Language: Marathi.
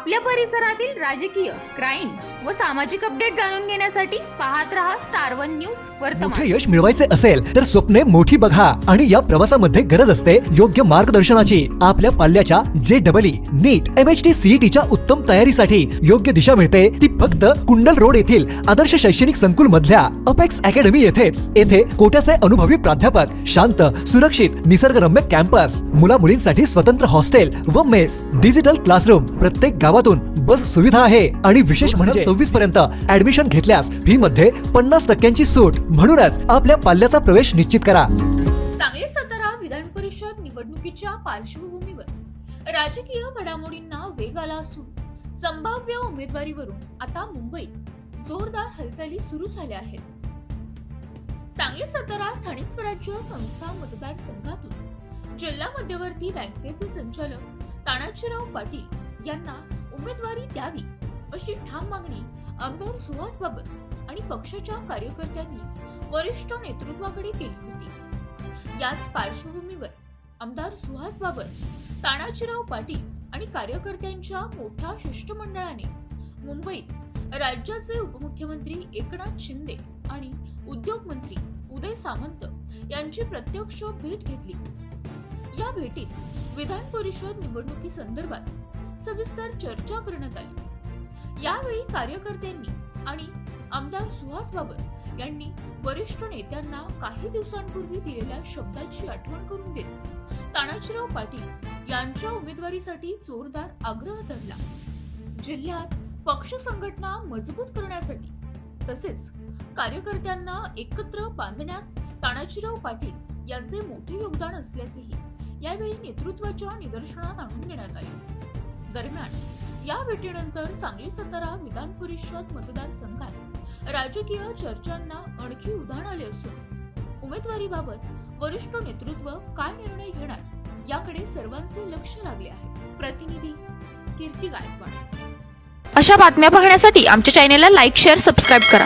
आपल्या परिसरातील राजकीय, क्राईम व सामाजिक अपडेट जाणून घेण्यासाठी पाहत रहा स्टार वन न्यूज वर्तमान। मोठे यश मिळवायचे असेल तर स्वप्ने मोठी बघा आणि या प्रवासामध्ये गरज असते योग्य मार्गदर्शनाची। आपल्या पाल्याच्या JEE, नीट, MHT, CETच्या उत्तम तयारीसाठी योग्य दिशा मिळते ती फक्त कुंडल रोड येथील आदर्श शैक्षणिक संकुल मधल्या अपेक्स अकॅडमी येथेच। येथे कोट्याचे अनुभवी प्राध्यापक, शांत, सुरक्षित, निसर्गरम्य कॅम्पस, मुला मुलींसाठी स्वतंत्र हॉस्टेल व मेस, डिजिटल क्लासरूम, प्रत्येक गावातून बस सुविधा आहे आणि विशेष म्हणजे 26 पर्यंत ऍडमिशन घेतल्यास फी मध्ये 50% सूट। म्हणूनच आपल्या पाल्याचा प्रवेश निश्चित करा। सांगली सातारा विधान परिषद निवडणुकीच्या पार्श्वभूमीवर राजकीय घडामोडींना वेग आला असून संभाव्य उमेदवारीवरून आता मुंबईत जोरदार हालचाली सुरू झाल्या आहेत। सांगली सातारा स्थानिक स्वराज्य संस्था मतदारसंघातून जिल्हा मध्यवर्ती बँकेचे संचालक तानाजीराव पाटील यांना उमेदवारी द्यावी अशी ठाम मागणी आमदार सुहास बाबर आणि पक्षाच्या कार्यकर्त्यांनी वरिष्ठ नेतृत्वाकडे केली होती। याच पार्श्वभूमीवर आमदार सुहास बाबर, तानाजीराव पाटील आणि कार्यकर्त्यांच्या मोठ्या शिष्टमंडळाने मुंबईत राज्याचे उपमुख्यमंत्री एकनाथ शिंदे आणि उद्योग मंत्री उदय सामंत यांची प्रत्यक्ष भेट घेतली। या भेटीत विधान परिषद निवडणुकीसंदर्भात सविस्तर चर्चा करण्यात आली। यावेळी कार्यकर्त्यांनी आणि आमदार सुहास बाबर यांनी वरिष्ठ नेत्यांना काही दिवसांपूर्वी दिलेल्या शब्दाची आठवण करून देत तानाजीराव पाटील यांच्या उमेदवारीसाठी जोरदार आग्रह धरला। जिल्ह्यात पक्ष संघटना मजबूत करण्यासाठी तसेच कार्यकर्त्यांना एकत्र बांधण्यात तानाजीराव पाटील यांचे मोठे योगदान असल्याचेही यावेळी नेतृत्वाच्या निदर्शनात आणून देण्यात आले। दरम्यान या भेटीनंतर सांगली सातारा विधान परिषद मतदारसंघात राजकीय चर्चांना आणखी उधाण आले असून उमेदवारीबाबत वरिष्ठ नेतृत्व काय निर्णय घेणार याकडे सर्वांचे लक्ष लागले आहे। प्रतिनिधी कीर्ती गायकवाड। अशा बातम्या पाहण्यासाठी आमच्या चॅनेलला लाईक, शेअर, सबस्क्राईब करा।